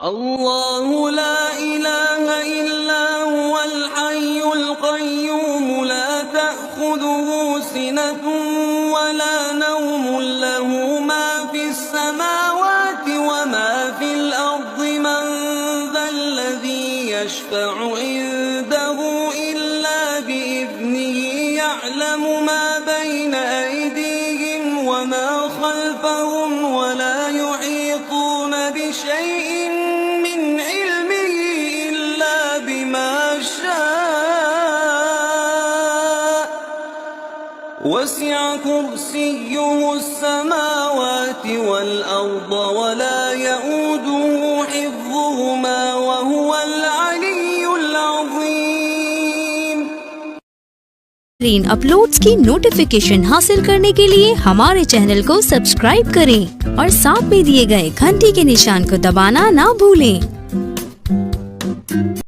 الله لا إله إلا هو الحي القيوم لا تأخذه سنة ولا نوم له ما في السماوات وما في الأرض من ذا الذي يشفع عنده إلا بإذنه يعلم ما بين أيديهم وما خلفهم ولا يحيطون بشيء من علمه إلا بما شاء وسع كرسيه السماوات والأرض ولا يؤوده حفظهما وهو العلي العظيم। Reign uploads की नोटिफिकेशन हासिल करने के लिए हमारे चैनल को सब्सक्राइब करें और साथ में दिए गए घंटी के निशान को दबाना ना भूलें।